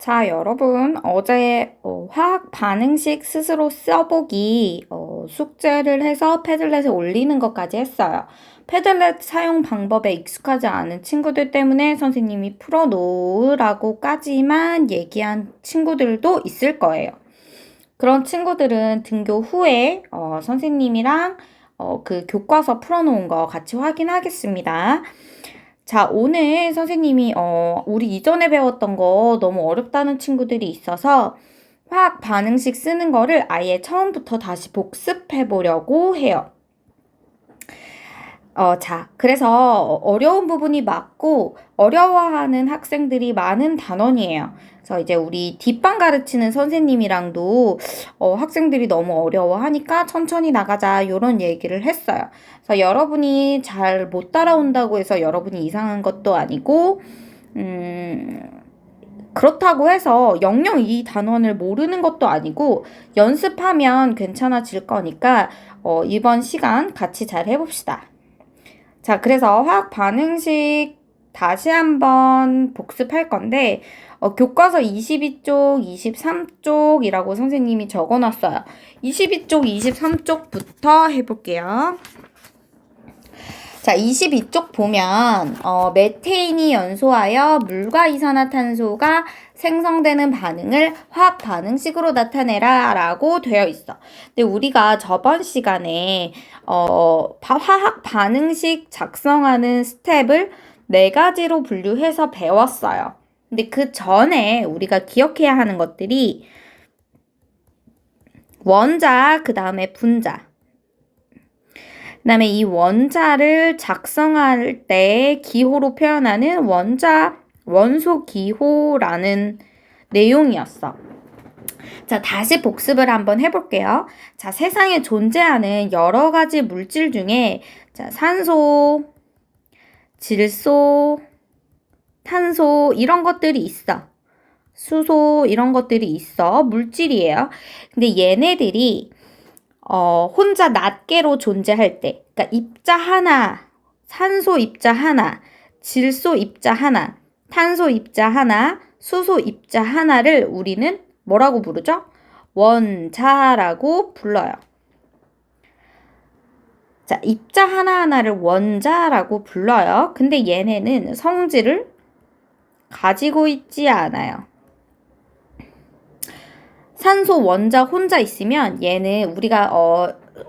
자, 여러분, 어제 화학 반응식 스스로 써보기 숙제를 해서 패들렛에 올리는 것까지 했어요. 패들렛 사용 방법에 익숙하지 않은 친구들 때문에 선생님이 풀어놓으라고까지만 얘기한 친구들도 있을 거예요. 그런 친구들은 등교 후에 선생님이랑 그 교과서 풀어놓은 거 같이 확인하겠습니다. 자, 오늘 선생님이 우리 이전에 배웠던 거 너무 어렵다는 친구들이 있어서 화학 반응식 쓰는 거를 아예 처음부터 다시 복습해 보려고 해요. 자, 그래서 어려운 부분이 많고 어려워하는 학생들이 많은 단원이에요. 그래서 이제 우리 뒷반 가르치는 선생님이랑도 학생들이 너무 어려워하니까 천천히 나가자 이런 얘기를 했어요. 그래서 여러분이 잘 못 따라온다고 해서 여러분이 이상한 것도 아니고 그렇다고 해서 영영 이 단원을 모르는 것도 아니고 연습하면 괜찮아질 거니까 이번 시간 같이 잘 해봅시다. 자, 그래서 화학 반응식 다시 한번 복습할 건데 교과서 22쪽, 23쪽이라고 선생님이 적어놨어요. 22쪽, 23쪽부터 해볼게요. 자, 22쪽 보면 메테인이 연소하여 물과 이산화탄소가 생성되는 반응을 화학 반응식으로 나타내라 라고 되어 있어. 근데 우리가 저번 시간에 화학 반응식 작성하는 스텝을 4가지로 분류해서 배웠어요. 근데 그 전에 우리가 기억해야 하는 것들이 원자, 그 다음에 분자. 그 다음에 이 원자를 작성할 때 기호로 표현하는 원소 기호라는 내용이었어. 자, 다시 복습을 한번 해볼게요. 자, 세상에 존재하는 여러 가지 물질 중에 자, 산소, 질소, 탄소 이런 것들이 있어. 수소 이런 것들이 있어. 물질이에요. 근데 얘네들이 혼자 낱개로 존재할 때, 그러니까 입자 하나, 산소 입자 하나, 질소 입자 하나, 탄소 입자 하나, 수소 입자 하나를 우리는 뭐라고 부르죠? 원자라고 불러요. 자, 입자 하나하나를 원자라고 불러요. 근데 얘네는 성질을 가지고 있지 않아요. 산소 원자 혼자 있으면 얘는 우리가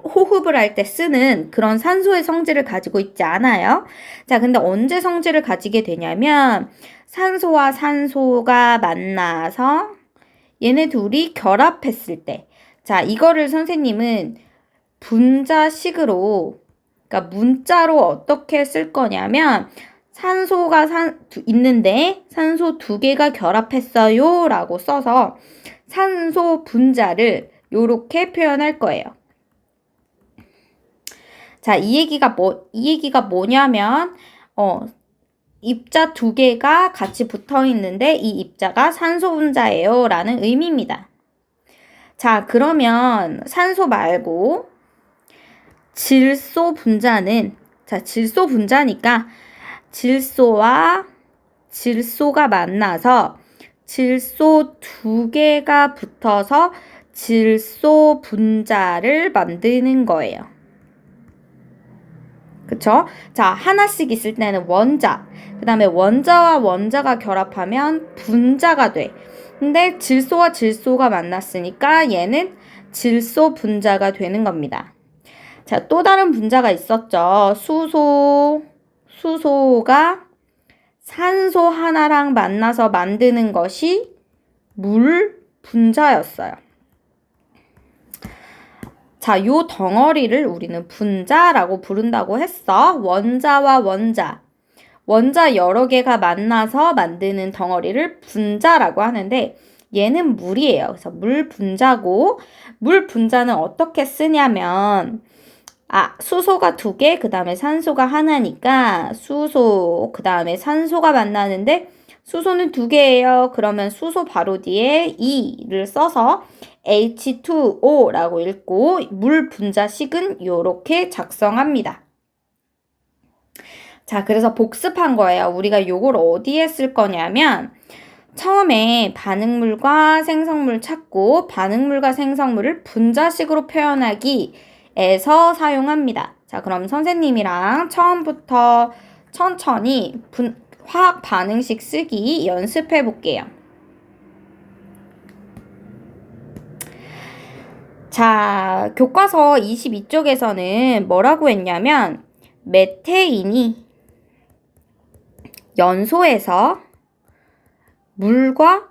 호흡을 할 때 쓰는 그런 산소의 성질을 가지고 있지 않아요. 자, 근데 언제 성질을 가지게 되냐면 산소와 산소가 만나서 얘네 둘이 결합했을 때. 자, 이거를 선생님은 분자식으로, 그러니까 문자로 어떻게 쓸 거냐면 산소가 있는데 산소 2개가 결합했어요 라고 써서 산소 분자를 요렇게 표현할 거예요. 자, 이 얘기가 뭐냐면 입자 2개가 같이 붙어 있는데 이 입자가 산소 분자예요 라는 의미입니다. 자, 그러면 산소 말고 질소 분자는, 자, 질소 분자니까 질소와 질소가 만나서 질소 2개가 붙어서 질소 분자를 만드는 거예요. 그쵸? 자, 하나씩 있을 때는 원자, 그 다음에 원자와 원자가 결합하면 분자가 돼. 근데 질소와 질소가 만났으니까 얘는 질소 분자가 되는 겁니다. 자, 또 다른 분자가 있었죠. 수소가 산소 하나랑 만나서 만드는 것이 물 분자였어요. 자, 요 덩어리를 우리는 분자라고 부른다고 했어. 원자와 원자 여러 개가 만나서 만드는 덩어리를 분자라고 하는데 얘는 물이에요. 그래서 물 분자고, 물 분자는 어떻게 쓰냐면 수소가 2개, 그 다음에 산소가 하나니까 수소, 그 다음에 산소가 만나는데 수소는 2개예요. 그러면 수소 바로 뒤에 2를 써서 H2O라고 읽고 물 분자식은 이렇게 작성합니다. 자, 그래서 복습한 거예요. 우리가 요걸 어디에 쓸 거냐면 처음에 반응물과 생성물 찾고 반응물과 생성물을 분자식으로 표현하기에서 사용합니다. 자, 그럼 선생님이랑 처음부터 천천히 화학 반응식 쓰기 연습해 볼게요. 자, 교과서 22쪽에서는 뭐라고 했냐면 메테인이 연소에서 물과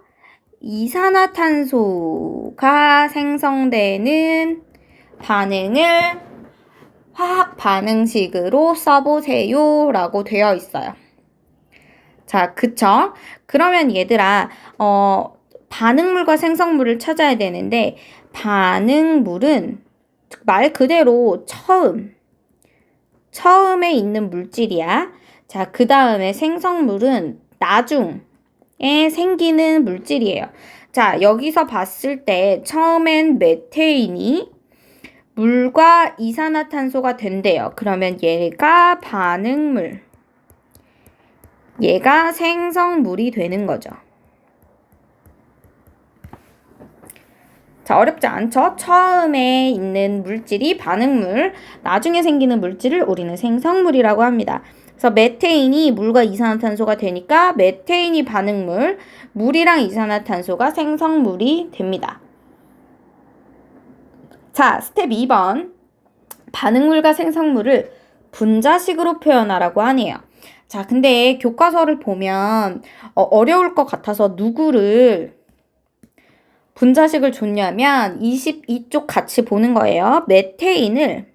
이산화탄소가 생성되는 반응을 화학 반응식으로 써보세요 라고 되어 있어요. 자, 그쵸? 그러면 얘들아, 반응물과 생성물을 찾아야 되는데 반응물은 말 그대로 처음에 있는 물질이야. 자, 그 다음에 생성물은 나중에 생기는 물질이에요. 자, 여기서 봤을 때 처음엔 메테인이 물과 이산화탄소가 된대요. 그러면 얘가 반응물, 얘가 생성물이 되는 거죠. 자, 어렵지 않죠? 처음에 있는 물질이 반응물, 나중에 생기는 물질을 우리는 생성물이라고 합니다. 그래서 메테인이 물과 이산화탄소가 되니까 메테인이 반응물, 물이랑 이산화탄소가 생성물이 됩니다. 자, 스텝 2번. 반응물과 생성물을 분자식으로 표현하라고 하네요. 자, 근데 교과서를 보면 어려울 것 같아서 누구를 분자식을 줬냐면 22쪽 같이 보는 거예요. 메테인을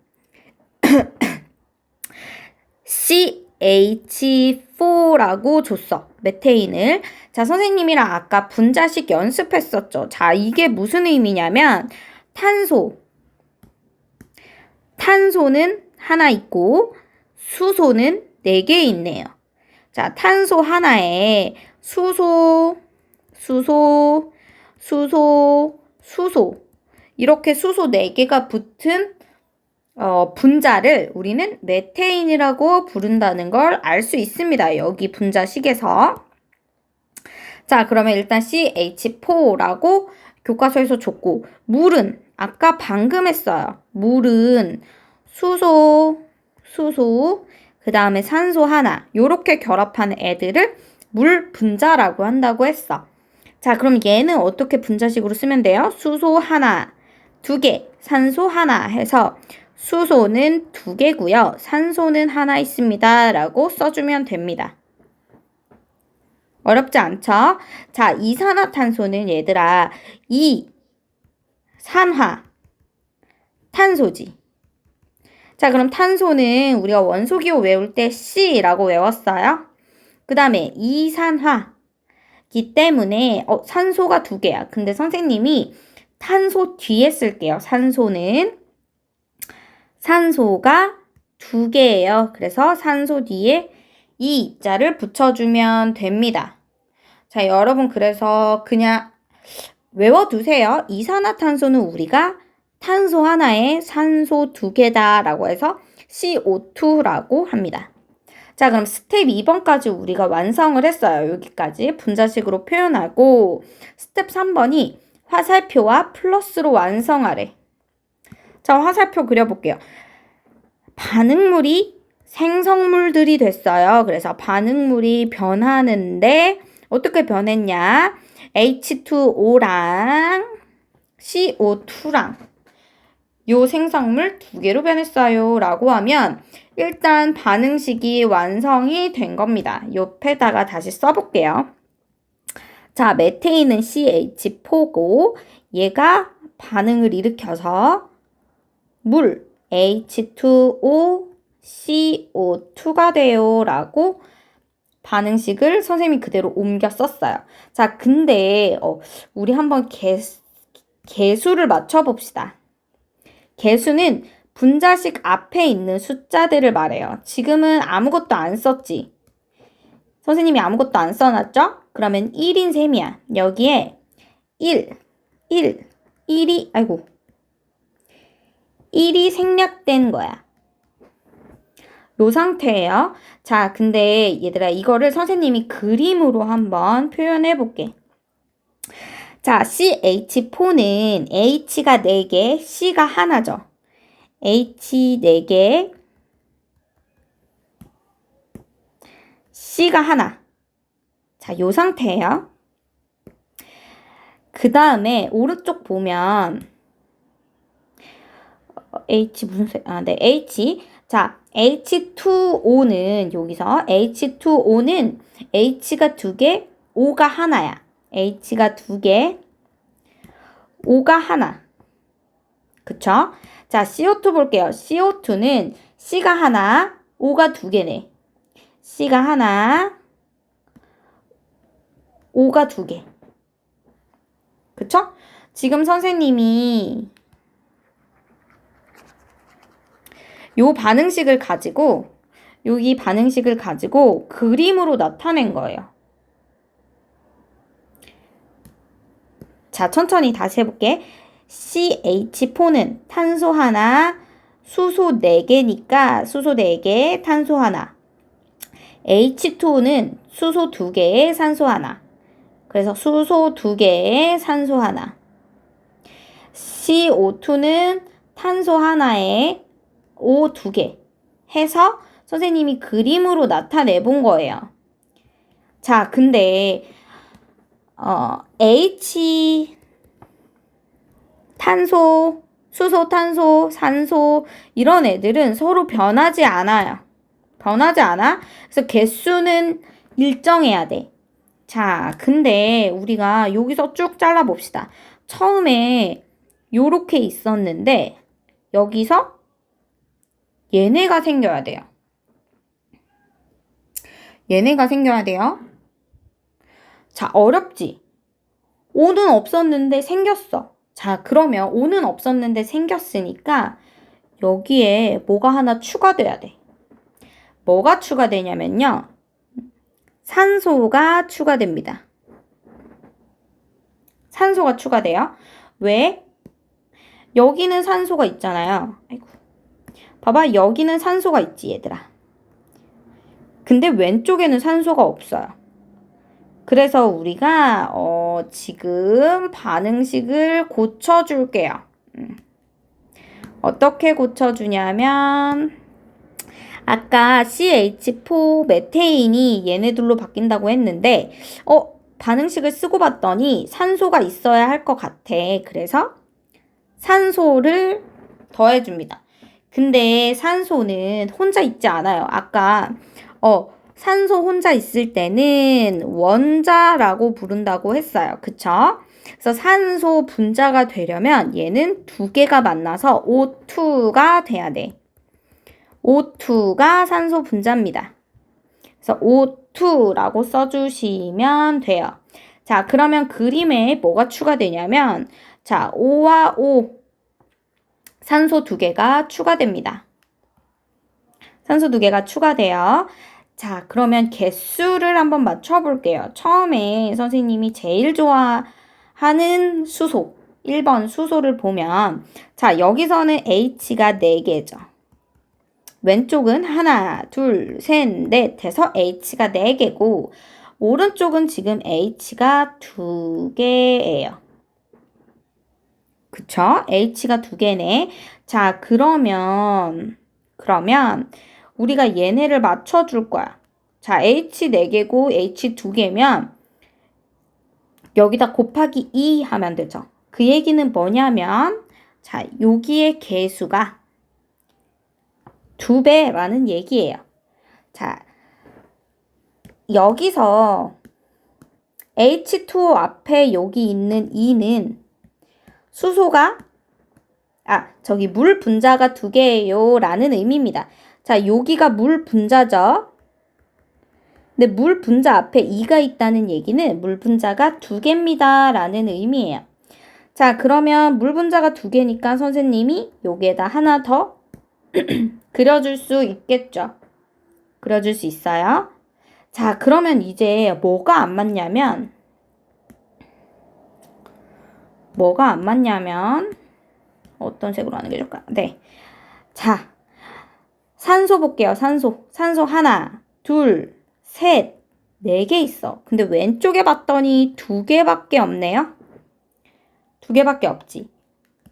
CH4라고 줬어. 메테인을. 자, 선생님이랑 아까 분자식 연습했었죠. 자, 이게 무슨 의미냐면 탄소는 하나 있고 수소는 4개 있네요. 자, 탄소 하나에 수소 이렇게 수소 4개가 붙은 분자를 우리는 메테인이라고 부른다는 걸 알 수 있습니다. 여기 분자식에서. 자, 그러면 일단 CH4라고 교과서에서 줬고, 물은 아까 방금 했어요. 물은 수소, 그 다음에 산소 하나, 요렇게 결합한 애들을 물 분자라고 한다고 했어. 자, 그럼 얘는 어떻게 분자식으로 쓰면 돼요? 수소 하나, 2개, 산소 하나 해서 수소는 2개고요. 산소는 하나 있습니다. 라고 써주면 됩니다. 어렵지 않죠? 자, 이산화탄소는 얘들아, 이산화탄소지. 자, 그럼 탄소는 우리가 원소기호 외울 때 C라고 외웠어요. 그 다음에 이산화기 때문에 산소가 2개야. 근데 선생님이 탄소 뒤에 쓸게요. 산소가 2개예요. 그래서 산소 뒤에 이 자를 붙여주면 됩니다. 자, 여러분 그래서 그냥 외워두세요. 이산화탄소는 우리가 탄소 하나에 산소 2개다 라고 해서 CO2라고 합니다. 자, 그럼 스텝 2번까지 우리가 완성을 했어요. 여기까지 분자식으로 표현하고 스텝 3번이 화살표와 플러스로 완성하래. 자, 화살표 그려볼게요. 반응물이 생성물들이 됐어요. 그래서 반응물이 변하는데 어떻게 변했냐? H2O랑 CO2랑 요 생성물 2개로 변했어요. 라고 하면 일단 반응식이 완성이 된 겁니다. 옆에다가 다시 써볼게요. 자, 메테인은 CH4고 얘가 반응을 일으켜서 물 H2O CO2가 돼요. 라고 반응식을 선생님이 그대로 옮겨 썼어요. 자, 근데 우리 한번 개수를 맞춰봅시다. 개수는 분자식 앞에 있는 숫자들을 말해요. 지금은 아무것도 안 썼지. 선생님이 아무것도 안 써놨죠? 그러면 1인 셈이야. 여기에 1이 생략된 거야. 요 상태예요. 자, 근데 얘들아 이거를 선생님이 그림으로 한번 표현해 볼게. 자, CH4는 H가 4개, C가 하나죠. H 4개, C가 하나. 자, 요 상태예요. 그 다음에 오른쪽 보면 H 무슨 색? 네, H. 자, H2O는 여기서 H2O는 H가 2개, O가 하나야. H가 2개, O가 하나. 그쵸? 자, CO2 볼게요. CO2는 C가 하나, O가 2개네. C가 하나, O가 2개. 그쵸? 지금 선생님이 요 반응식을 가지고 여기 반응식을 가지고 그림으로 나타낸 거예요. 자, 천천히 다시 해볼게. CH4는 탄소 하나, 수소 4개니까 수소 4개, 탄소 하나. H2O는 수소 2개에 산소 하나. 그래서 수소 2개에 산소 하나. CO2는 탄소 하나에 O 2개 해서 선생님이 그림으로 나타내 본 거예요. 자, 근데 H 탄소, 수소, 탄소, 산소 이런 애들은 서로 변하지 않아요. 변하지 않아? 그래서 개수는 일정해야 돼. 자, 근데 우리가 여기서 쭉 잘라 봅시다. 처음에 요렇게 있었는데 여기서 얘네가 생겨야 돼요. 얘네가 생겨야 돼요. 자, 어렵지? O는 없었는데 생겼어. 자, 그러면 O는 없었는데 생겼으니까 여기에 뭐가 하나 추가돼야 돼. 뭐가 추가되냐면요. 산소가 추가됩니다. 산소가 추가돼요. 왜? 여기는 산소가 있잖아요. 아이고. 봐봐, 여기는 산소가 있지, 얘들아. 근데 왼쪽에는 산소가 없어요. 그래서 우리가 지금 반응식을 고쳐줄게요. 어떻게 고쳐주냐면 아까 CH4 메테인이 얘네들로 바뀐다고 했는데 반응식을 쓰고 봤더니 산소가 있어야 할 것 같아. 그래서 산소를 더해줍니다. 근데 산소는 혼자 있지 않아요. 아까 산소 혼자 있을 때는 원자라고 부른다고 했어요. 그쵸? 그래서 산소 분자가 되려면 얘는 2개가 만나서 O2가 돼야 돼. O2가 산소 분자입니다. 그래서 O2라고 써주시면 돼요. 자, 그러면 그림에 뭐가 추가되냐면 자, O와 O 산소 2개가 추가됩니다. 산소 2개가 추가돼요. 자, 그러면 개수를 한번 맞춰볼게요. 처음에 선생님이 제일 좋아하는 수소, 1번 수소를 보면 자, 여기서는 H가 4개죠. 왼쪽은 하나, 둘, 셋, 넷 해서 H가 4개고 오른쪽은 지금 H가 2개예요. 그쵸? H가 2개네. 자, 그러면 우리가 얘네를 맞춰줄 거야. 자, H 4개고 H 2개면 여기다 곱하기 2 하면 되죠. 그 얘기는 뭐냐면 자, 여기의 개수가 2배라는 얘기예요. 자, 여기서 H2O 앞에 여기 있는 2는 수소가 물 분자가 2개예요 라는 의미입니다. 자, 여기가 물 분자죠. 근데 물 분자 앞에 2가 있다는 얘기는 물 분자가 2개입니다 라는 의미예요. 자, 그러면 물 분자가 2개니까 선생님이 여기에다 하나 더 그려줄 수 있겠죠. 그려줄 수 있어요. 자, 그러면 이제 뭐가 안 맞냐면 어떤 색으로 하는 게 좋을까? 네. 자, 산소 볼게요. 산소 하나, 둘, 셋, 4개 있어. 근데 왼쪽에 봤더니 2개밖에 없네요. 2개밖에 없지.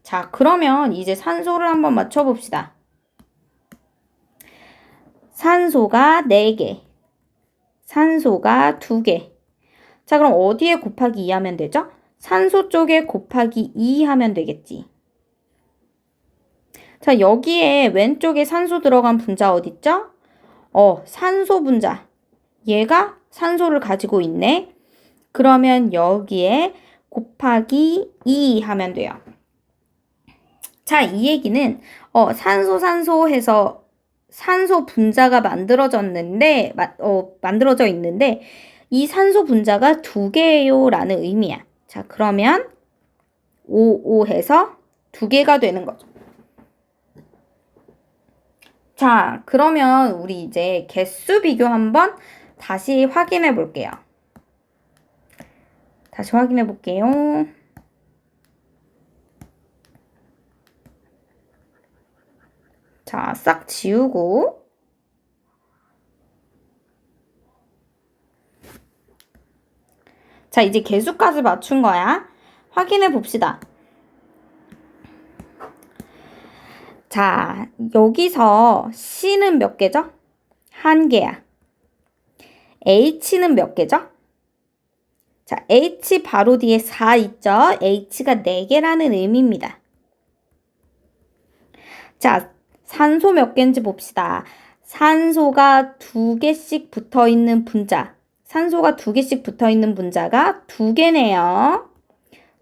자, 그러면 이제 산소를 한번 맞춰봅시다. 산소가 4개, 산소가 2개. 자, 그럼 어디에 곱하기 2 하면 되죠? 산소 쪽에 곱하기 2 하면 되겠지. 자, 여기에 왼쪽에 산소 들어간 분자 어딨죠? 산소 분자. 얘가 산소를 가지고 있네. 그러면 여기에 곱하기 2 하면 돼요. 자, 이 얘기는 산소 해서 산소 분자가 만들어져 있는데 이 산소 분자가 2개예요 라는 의미야. 자, 그러면 5 해서 2개가 되는 거죠. 자, 그러면 우리 이제 개수 비교 한번 다시 확인해 볼게요. 다시 확인해 볼게요. 자, 싹 지우고 자, 이제 개수까지 맞춘 거야. 확인해 봅시다. 자, 여기서 C는 몇 개죠? 1개야. H는 몇 개죠? 자, H 바로 뒤에 4 있죠? H가 4개라는 의미입니다. 자, 산소 몇 개인지 봅시다. 산소가 2개씩 붙어있는 분자. 산소가 2개씩 붙어있는 분자가 2개네요.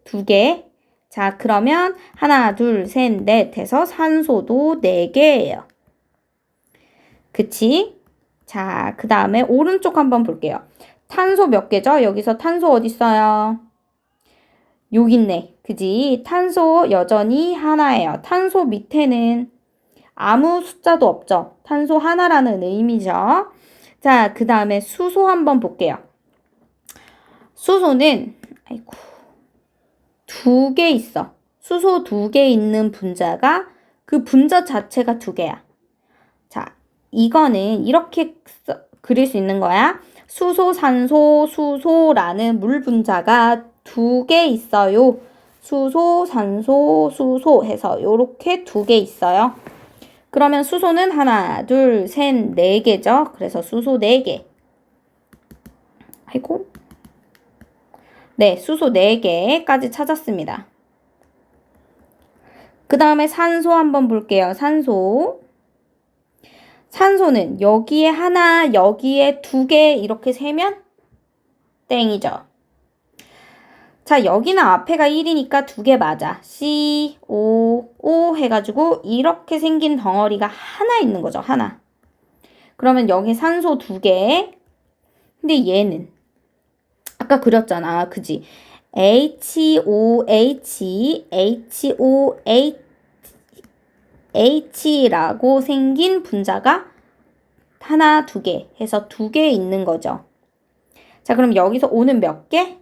2개. 자, 그러면 하나, 둘, 셋, 넷 해서 산소도 4개예요. 그치? 자, 그 다음에 오른쪽 한번 볼게요. 탄소 몇 개죠? 여기서 탄소 어디 있어요? 여기 있네. 그지? 탄소 여전히 하나예요. 탄소 밑에는 아무 숫자도 없죠. 탄소 하나라는 의미죠. 자, 그 다음에 수소 한번 볼게요. 수소는 2개 있어. 수소 2개 있는 분자가 그 분자 자체가 2개야. 자, 이거는 이렇게 그릴 수 있는 거야. 수소, 산소, 수소라는 물 분자가 2개 있어요. 수소, 산소, 수소 해서 이렇게 2개 있어요. 그러면 수소는 하나, 둘, 셋, 4개죠. 그래서 수소 4개. 아이고. 네, 수소 4개까지 찾았습니다. 그 다음에 산소 한번 볼게요. 산소. 산소는 여기에 하나, 여기에 2개 이렇게 세면 땡이죠. 자, 여기는 앞에가 1이니까 2개 맞아. C, O, O 해가지고 이렇게 생긴 덩어리가 하나 있는 거죠. 하나. 그러면 여기 산소 2개. 근데 얘는 아까 그렸잖아. 그지? HOH, HOH라고 생긴 분자가 하나, 2개 해서 2개 있는 거죠. 자, 그럼 여기서 O는 몇 개?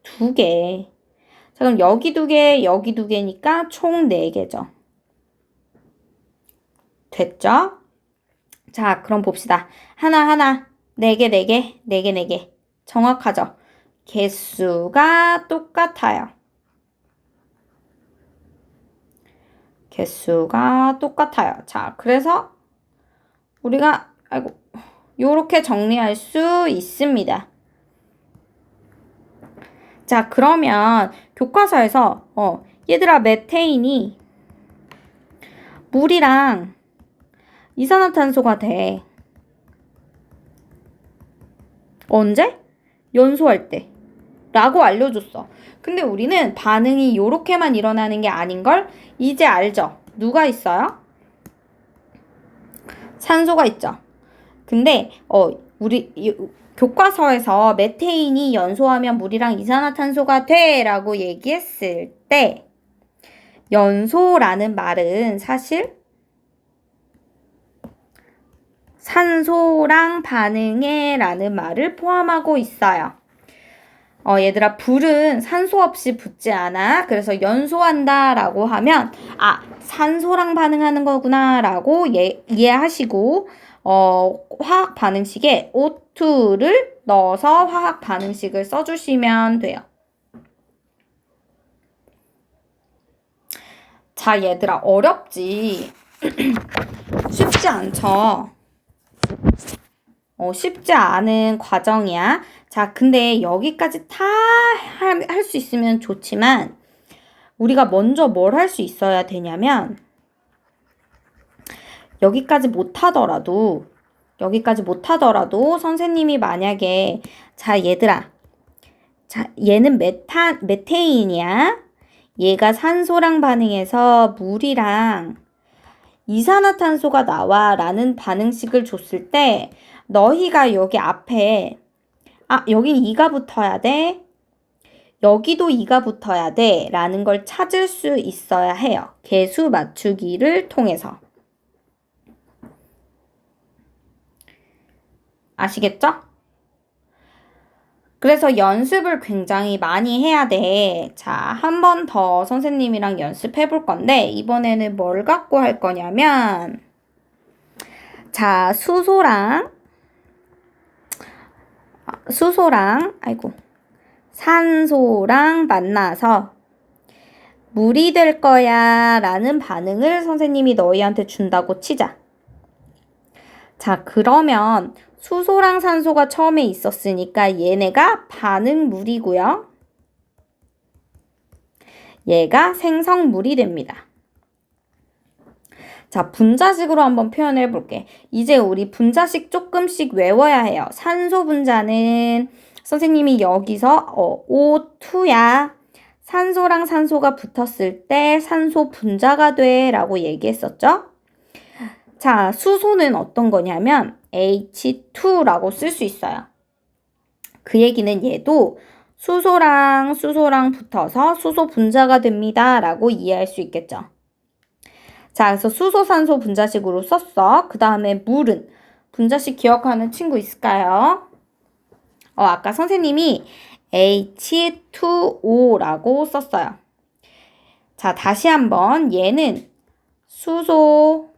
2개. 자, 그럼 여기 2개, 여기 2개니까 총 4개죠. 됐죠? 자, 그럼 봅시다. 하나, 4개, 4개, 4개, 4개. 정확하죠? 개수가 똑같아요. 개수가 똑같아요. 자, 그래서 우리가 요렇게 정리할 수 있습니다. 자, 그러면 교과서에서 얘들아 메테인이 물이랑 이산화탄소가 돼. 언제? 연소할 때. 라고 알려줬어. 근데 우리는 반응이 요렇게만 일어나는 게 아닌걸? 이제 알죠? 누가 있어요? 산소가 있죠. 근데 우리 교과서에서 메테인이 연소하면 물이랑 이산화탄소가 돼 라고 얘기했을 때 연소라는 말은 사실 산소랑 반응해 라는 말을 포함하고 있어요. 얘들아, 불은 산소 없이 붙지 않아. 그래서 연소한다 라고 하면 산소랑 반응하는 거구나 라고 이해하시고 화학 반응식에 O2를 넣어서 화학 반응식을 써주시면 돼요. 자, 얘들아, 어렵지? 쉽지 않죠? 쉽지 않은 과정이야. 자, 근데 여기까지 다 할 수 있으면 좋지만 우리가 먼저 뭘 할 수 있어야 되냐면 여기까지 못하더라도 선생님이 만약에 자, 얘들아. 자, 얘는 메테인이야. 얘가 산소랑 반응해서 물이랑 이산화탄소가 나와 라는 반응식을 줬을 때 너희가 여기 앞에 여긴 2가 붙어야 돼. 여기도 2가 붙어야 돼 라는 걸 찾을 수 있어야 해요. 개수 맞추기를 통해서. 아시겠죠? 그래서 연습을 굉장히 많이 해야 돼. 자, 한 번 더 선생님이랑 연습해 볼 건데 이번에는 뭘 갖고 할 거냐면 자, 수소랑 산소랑 만나서 물이 될 거야 라는 반응을 선생님이 너희한테 준다고 치자. 자, 그러면 수소랑 산소가 처음에 있었으니까 얘네가 반응물이고요. 얘가 생성물이 됩니다. 자, 분자식으로 한번 표현해 볼게. 이제 우리 분자식 조금씩 외워야 해요. 산소 분자는 선생님이 여기서 O2야. 산소랑 산소가 붙었을 때 산소 분자가 돼 라고 얘기했었죠? 자, 수소는 어떤 거냐면 H2라고 쓸 수 있어요. 그 얘기는 얘도 수소랑 붙어서 수소 분자가 됩니다 라고 이해할 수 있겠죠. 자, 그래서 수소, 산소 분자식으로 썼어. 그 다음에 물은 분자식 기억하는 친구 있을까요? 아까 선생님이 H2O라고 썼어요. 자, 다시 한번 얘는 수소,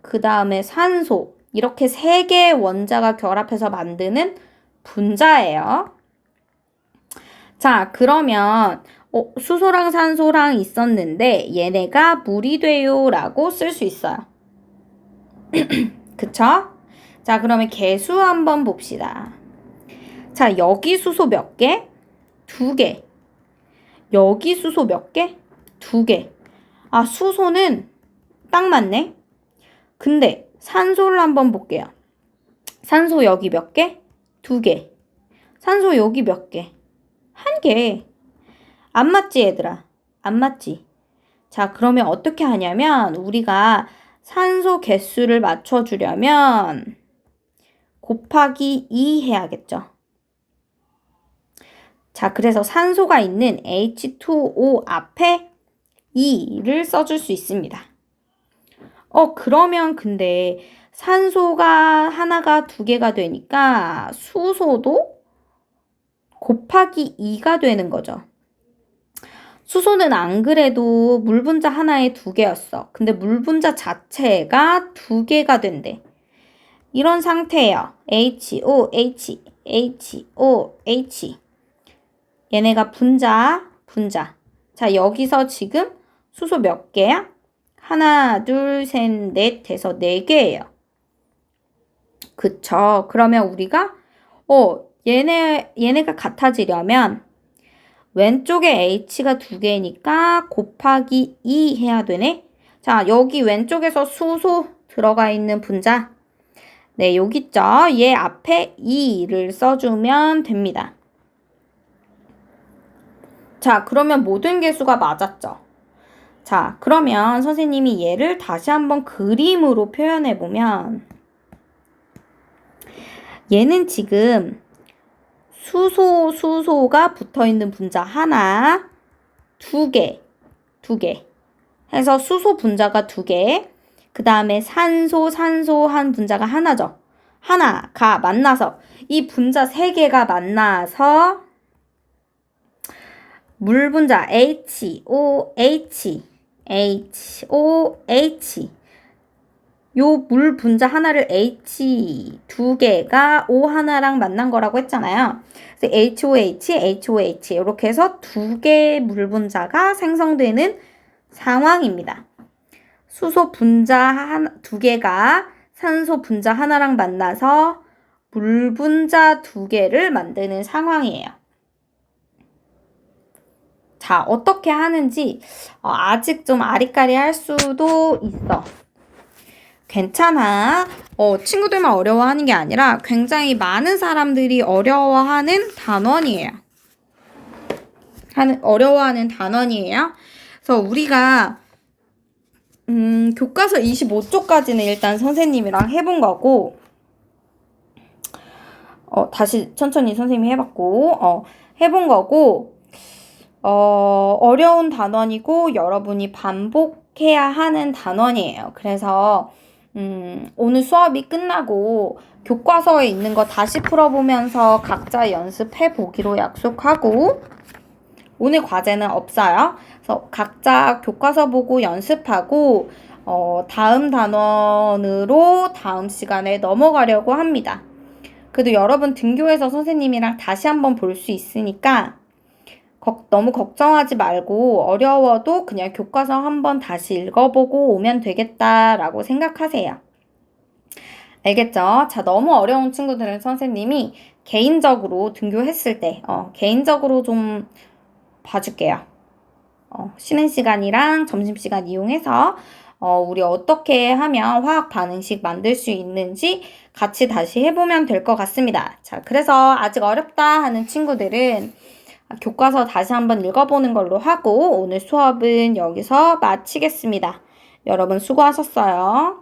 그 다음에 산소 이렇게 3개의 원자가 결합해서 만드는 분자예요. 자, 그러면 수소랑 산소랑 있었는데 얘네가 물이 돼요 라고 쓸 수 있어요. 그쵸? 자, 그러면 개수 한번 봅시다. 자, 여기 수소 몇 개? 2개. 여기 수소 몇 개? 2개. 수소는 딱 맞네. 근데 산소를 한번 볼게요. 산소 여기 몇 개? 2개. 산소 여기 몇 개? 1개. 안 맞지, 얘들아? 안 맞지? 자, 그러면 어떻게 하냐면 우리가 산소 개수를 맞춰주려면 곱하기 2 해야겠죠. 자, 그래서 산소가 있는 H2O 앞에 2를 써줄 수 있습니다. 그러면 근데 산소가 하나가 2개가 되니까 수소도 곱하기 2가 되는 거죠. 수소는 안 그래도 물 분자 하나에 2개였어. 근데 물 분자 자체가 2개가 된대. 이런 상태예요. HOH, HOH. 얘네가 분자. 자, 여기서 지금 수소 몇 개야? 하나, 둘, 셋, 넷 해서 4개예요. 그쵸? 그러면 우리가 얘네가 같아지려면 왼쪽에 H가 2개니까 곱하기 2 해야 되네. 자, 여기 왼쪽에서 수소 들어가 있는 분자. 네, 여기 있죠? 얘 앞에 2를 써주면 됩니다. 자, 그러면 모든 개수가 맞았죠? 자, 그러면 선생님이 얘를 다시 한번 그림으로 표현해보면 얘는 지금 수소가 붙어있는 분자 하나, 2개 해서 수소 분자가 2개, 그 다음에 산소 한 분자가 하나죠. 하나가 만나서 이 분자 3개가 만나서 물 분자 HOH 요 물 분자 하나를 H 두 개가 O 하나랑 만난 거라고 했잖아요. 그래서 HOH, HOH 이렇게 해서 두 개의 물 분자가 생성되는 상황입니다. 수소 분자 두 개가 산소 분자 하나랑 만나서 물 분자 두 개를 만드는 상황이에요. 자, 어떻게 하는지 아직 좀 아리까리할 수도 있어. 괜찮아. 친구들만 어려워하는 게 아니라 굉장히 많은 사람들이 어려워하는 단원이에요. 어려워하는 단원이에요. 그래서 우리가 교과서 25쪽까지는 일단 선생님이랑 해본 거고, 다시 천천히 선생님이 해봤고, 해본 거고, 어려운 단원이고 여러분이 반복해야 하는 단원이에요. 그래서 오늘 수업이 끝나고 교과서에 있는 거 다시 풀어보면서 각자 연습해 보기로 약속하고, 오늘 과제는 없어요. 그래서 각자 교과서 보고 연습하고 다음 단원으로 다음 시간에 넘어가려고 합니다. 그래도 여러분 등교해서 선생님이랑 다시 한번 볼 수 있으니까 너무 걱정하지 말고 어려워도 그냥 교과서 한번 다시 읽어보고 오면 되겠다라고 생각하세요. 알겠죠? 자, 너무 어려운 친구들은 선생님이 개인적으로 등교했을 때 개인적으로 좀 봐줄게요. 쉬는 시간이랑 점심시간 이용해서 우리 어떻게 하면 화학 반응식 만들 수 있는지 같이 다시 해보면 될 것 같습니다. 자, 그래서 아직 어렵다 하는 친구들은 교과서 다시 한번 읽어보는 걸로 하고 오늘 수업은 여기서 마치겠습니다. 여러분 수고하셨어요.